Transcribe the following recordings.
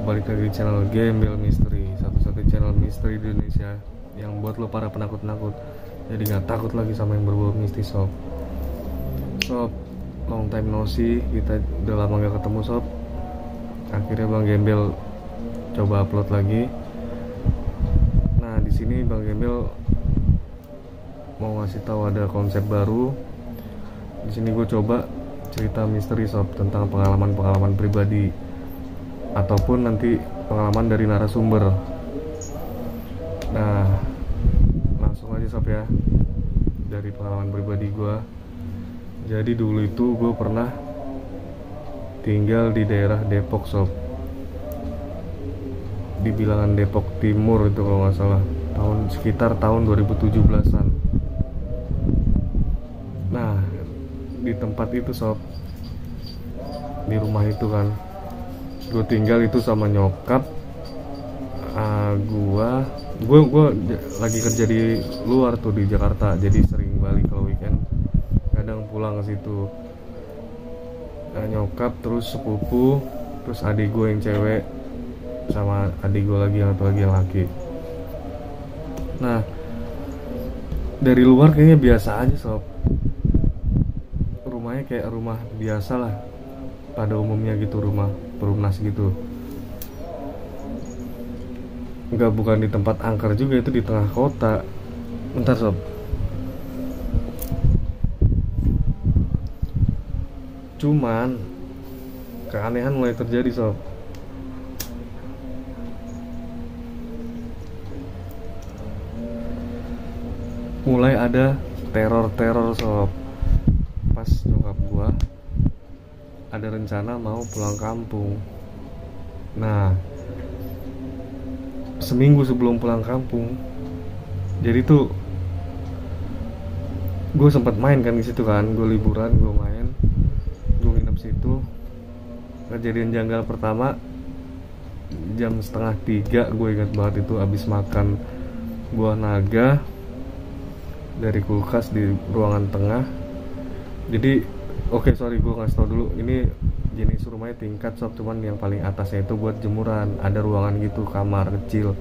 balik lagi di channel Gembel Misteri, satu-satunya channel misteri di Indonesia yang buat lo para penakut-penakut jadi nggak takut lagi sama yang berbau mistis. Sob, long time no see, kita udah lama nggak ketemu sob. Akhirnya Bang Gembel coba upload lagi. Nah di sini Bang Gembel mau ngasih tahu ada konsep baru. Di sini gue coba cerita misteri sob tentang pengalaman-pengalaman pribadi ataupun nanti pengalaman dari narasumber. Nah langsung aja sob ya, dari pengalaman pribadi gue. Jadi dulu itu gue pernah tinggal di daerah Depok sob, di bilangan Depok Timur itu kalau nggak salah, sekitar tahun 2017an. Nah di tempat itu sob, di rumah itu kan gue tinggal itu sama nyokap. Gue lagi kerja di luar tuh di Jakarta, jadi sering balik kalau weekend, kadang pulang ke situ. Nah, nyokap terus sepupu, terus adik gue yang cewek sama adik gue lagi yang satu lagi yang laki. Nah dari luar kayaknya biasa aja sob, rumahnya kayak rumah biasa lah pada umumnya gitu, rumah perumnas gitu. Enggak, bukan di tempat angker juga, itu di tengah kota. Bentar sob, cuman keanehan mulai terjadi sob. Mulai ada teror-teror sob. Pas nyokap gua ada rencana mau pulang kampung. Nah seminggu sebelum pulang kampung, jadi tuh gue sempat main kan di situ kan, gue liburan, gue main, gue nginep situ. Kejadian janggal pertama jam 2:30, gue ingat banget itu, abis makan buah naga dari kulkas di ruangan tengah. Jadi sorry gue ngasih tau dulu, ini jenis rumahnya tingkat sob, cuman yang paling atasnya itu buat jemuran, ada ruangan gitu, kamar kecil.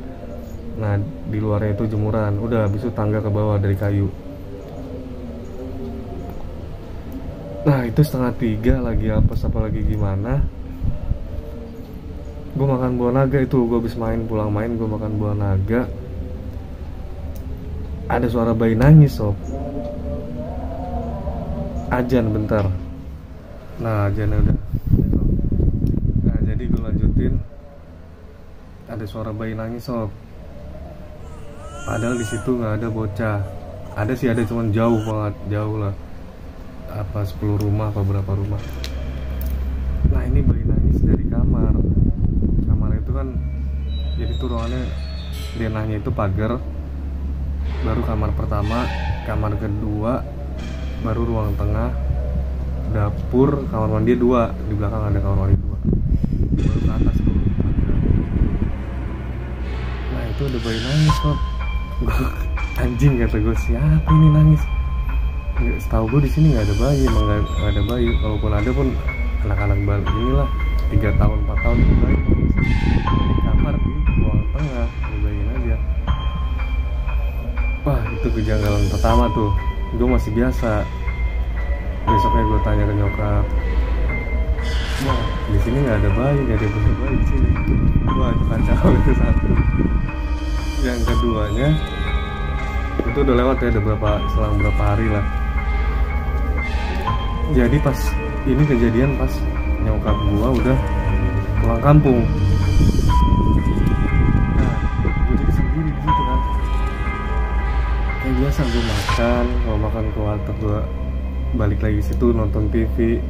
Nah di luarnya itu jemuran, udah habis itu tangga ke bawah dari kayu. Nah itu 2:30 lagi apes apa lagi gimana, gue makan buah naga itu, gue habis pulang main gue makan buah naga, ada suara bayi nangis sob. Ajan bentar. Nah ajannya udah. Nah jadi gue lanjutin, ada suara bayi nangis sob. Padahal di situ nggak ada bocah. Ada sih, ada, cuman jauh banget, jauh lah. Apa 10 rumah apa berapa rumah. Nah ini bayi nangis dari kamar. Kamar itu kan jadi tuh ruangannya, denahnya itu pagar. Baru kamar pertama, kamar kedua, baru ruang tengah, dapur, kamar mandi 2, di belakang ada kamar mandi 2, baru ke atas tuh. Nah itu udah bayi nangis sob. Anjing kata gue, siapa ini nangis? Setahu gue di sini nggak ada bayi, emang nggak ada bayi. Kalaupun ada pun anak-anak bayi inilah 3 tahun 4 tahun itu bayi di kamar di ruang tengah, dibayangin aja. Wah itu kejanggalan pertama tuh. Gue masih biasa. Besoknya gue tanya ke nyokap, wah di sini nggak ada bayi, nggak ada bayi di sini. Wah itu kacau itu satu. Yang keduanya itu udah lewat ya, selang berapa hari lah. Jadi pas ini kejadian pas nyokap gue udah pulang kampung. Nah gue jadi sendiri di situ kan. Kayak biasa gue makan, kalau makan ke warteg gue balik lagi situ nonton TV.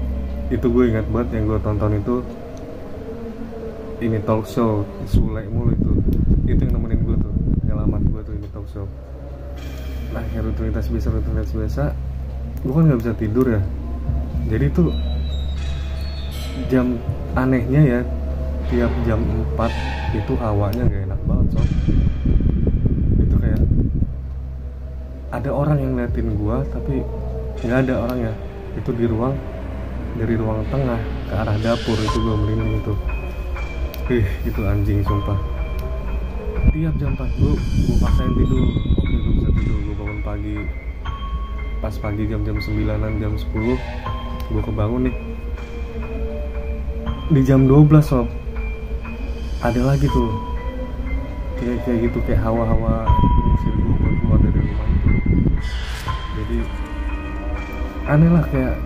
Itu gue ingat banget yang gue tonton itu ini talk show Sule mulu itu yang nemenin gue tuh, nyelamat gue tuh, ini talk show. Nah kayak rutinitas biasa, gue kan nggak bisa tidur ya. Jadi tuh jam anehnya ya, tiap jam 4 itu hawanya nggak enak banget sob. Itu kayak ada orang yang ngeliatin gue tapi nggak ada orangnya. Itu dari ruang tengah ke arah dapur, itu gue merinding itu. Itu anjing sumpah. Tiap jam 4 gue paksain tidur. Oke, gue bisa tidur, gue bangun pagi. Pas pagi jam-jam 9-an, jam 10 gue kebangun nih. Di jam 12 sob, ada lagi tuh kayak gitu, kayak hawa-hawa ngusir gue buat keluar dari rumah itu. Jadi aneh lah, kayak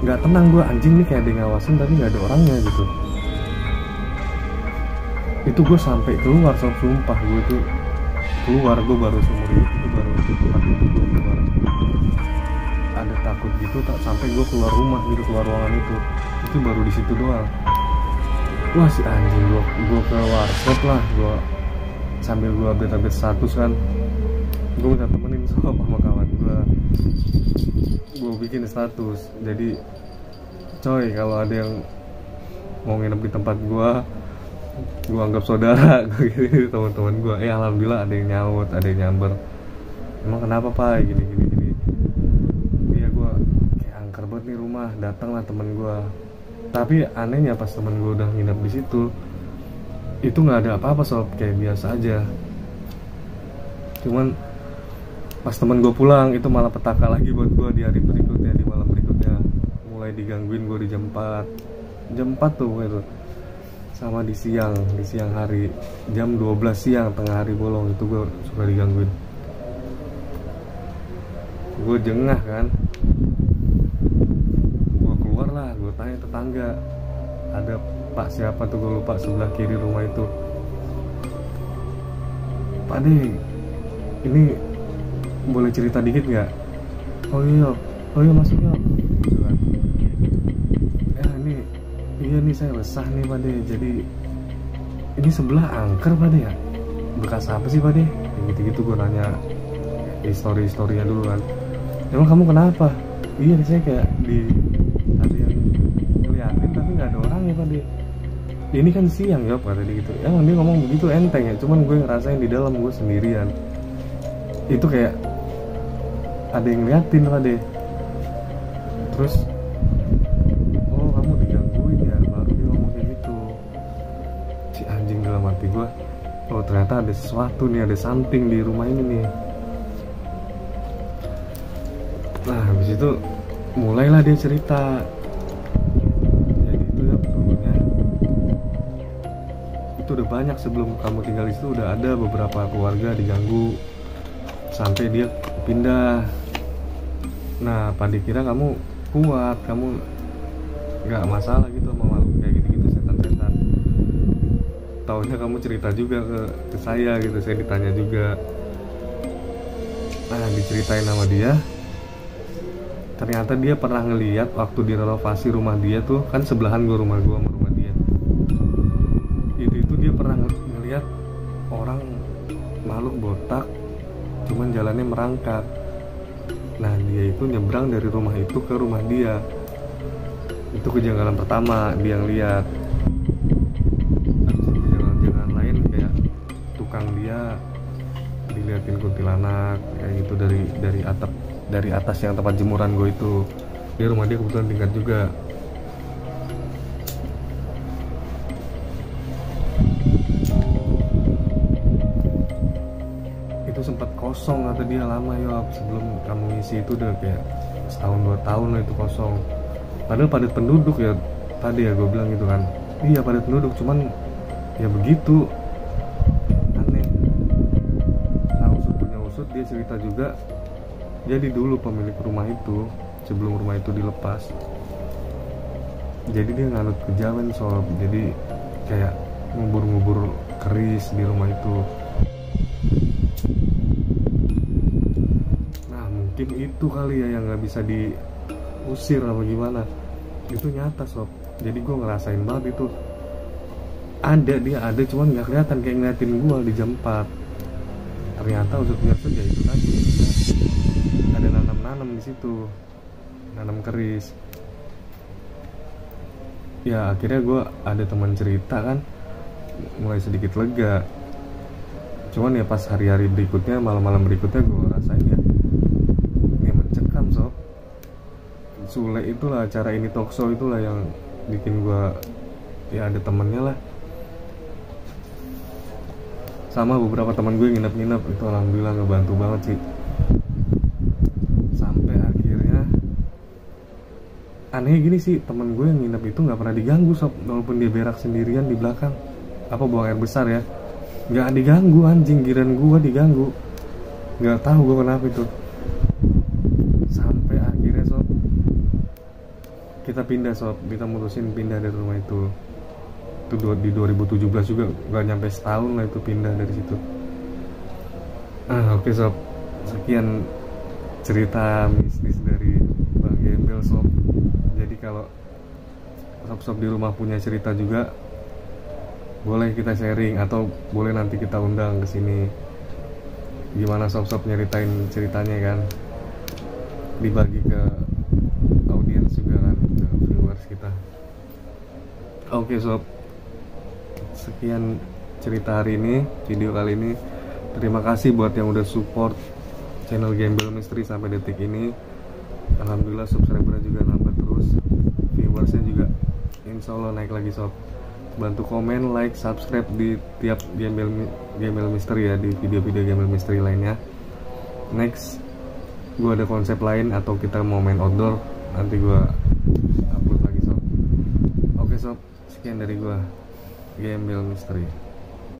nggak tenang gue, anjing nih kayak ada yang ngawasin tapi nggak ada orangnya gitu. Itu gue sampai keluar sob, sumpah gue tuh keluar, gue baru seumur hidup itu baru tempat itu gue keluar. Ada takut gitu, tak sampai gue keluar rumah gitu, keluar ruangan itu baru di situ doang. Wah si anjing, gue ke warkop lah, gue sambil gue update status kan, gue minta temenin sob sama kawan gue bikin status. Jadi coy, kalau ada yang mau nginep di tempat gue anggap saudara gue gitu, teman-teman gue. Alhamdulillah ada yang nyaut, ada yang nyamber. Emang kenapa pak? Gini. Iya, gue kayak angker banget nih rumah. Datanglah temen gue. Tapi anehnya pas temen gue udah nginep di situ, itu nggak ada apa-apa sob, kayak biasa aja. Cuman pas temen gue pulang, itu malah petaka lagi buat gue di hari berikutnya, di malam berikutnya. Mulai digangguin gue di jam 4 tuh itu. Sama di siang hari, jam 12 siang, tengah hari bolong, itu gue suka digangguin. Gue jengah kan, gue keluar lah, gue tanya tetangga, ada pak siapa tuh gue lupa, sebelah kiri rumah itu. Pak deh, ini boleh cerita dikit nggak? Oh iya masuk yuk gitu kan. Iya nih saya resah nih Pak De. Jadi ini sebelah angker Pak De ya? Bekas apa sih Pak De? Gitu-gitu gue nanya historinya dulu kan. Emang kamu kenapa? Iya saya kayak ada yang ngeliatin tapi nggak ada orang ya Pak De. Ini kan siang ya Pak tadi gitu. Emang dia ngomong begitu enteng ya. Cuman gue ngerasain di dalam gue sendirian. Itu kayak ada yang ngeliatin Pak De. Terus dalam hati gue, oh ternyata ada sesuatu nih, ada something di rumah ini nih. Nah habis itu mulailah dia cerita. Jadi itu ya dulunya itu udah banyak, sebelum kamu tinggal di situ udah ada beberapa keluarga diganggu sampai dia pindah. Nah pada kira kamu kuat, kamu nggak masalah gitu sama makhluk kayak gitu-gitu, setan-setan. Taunya kamu cerita juga ke saya gitu, saya ditanya juga. Nah diceritain sama dia, ternyata dia pernah ngeliat waktu direnovasi rumah dia tuh, kan sebelahan rumah gue sama rumah dia. Itu dia pernah ngeliat orang makhluk botak, cuman jalannya merangkak. Nah dia itu nyebrang dari rumah itu ke rumah dia. Itu kejanggalan pertama dia ngeliat. Dia diliatin kuntilanak kayak gitu dari atas yang tempat jemuran gue itu. Dia rumah dia kebetulan tingkat juga. Itu sempat kosong kata dia lama ya, sebelum kamu ngisi itu udah kayak setahun 2 tahun lah itu kosong. Padahal padat penduduk ya tadi ya gue bilang gitu kan. Iya padat penduduk, cuman ya begitu. Dia cerita juga, jadi dulu pemilik rumah itu sebelum rumah itu dilepas, jadi dia nganut kejawen sob. Jadi kayak ngubur-ngubur keris di rumah itu. Nah mungkin itu kali ya yang nggak bisa diusir apa gimana. Itu nyata sob, jadi gue ngerasain banget itu. Dia ada cuman nggak kelihatan, kayak ngeliatin gue di jam 4. Ternyata usut-usut ya itu tadi, ada nanam di situ, nanam keris. Ya akhirnya gue ada teman cerita kan, mulai sedikit lega. Cuman ya pas hari-hari berikutnya, malam-malam berikutnya gue rasain ya mencekam sob. Sule itulah, acara ini talk show itulah yang bikin gue ya ada temennya lah. sama beberapa teman gue nginep-nginep, itu alhamdulillah ngebantu banget sih. Sampai akhirnya aneh gini sih, temen gue yang nginep itu nggak pernah diganggu sob, walaupun dia berak sendirian di belakang apa buang air besar ya, nggak diganggu anjing, giran gue diganggu, nggak tahu gue kenapa itu. Sampai akhirnya sob kita pindah sob, kita mutusin pindah dari rumah itu di 2017 juga, nggak nyampe setahun lah itu pindah dari situ. Oke sob, sekian cerita mistis dari Bang Gembel sob. Jadi kalau sob-sob di rumah punya cerita juga, boleh kita sharing atau boleh nanti kita undang ke sini. Gimana sob-sob nyeritain ceritanya kan, dibagi ke audiens juga kan, ke viewers kita. Oke sob, sekian cerita hari ini, video kali ini. Terima kasih buat yang udah support channel Gembel Misteri sampai detik ini. Alhamdulillah subscribernya juga nambah terus, viewersnya juga insya Allah naik lagi sob. Bantu komen, like, subscribe di tiap Gembel Misteri ya, di video-video Gembel Misteri lainnya. Next gue ada konsep lain atau kita mau main outdoor, nanti gue upload lagi sob. Oke sob, sekian dari gue, Gembel Misteri.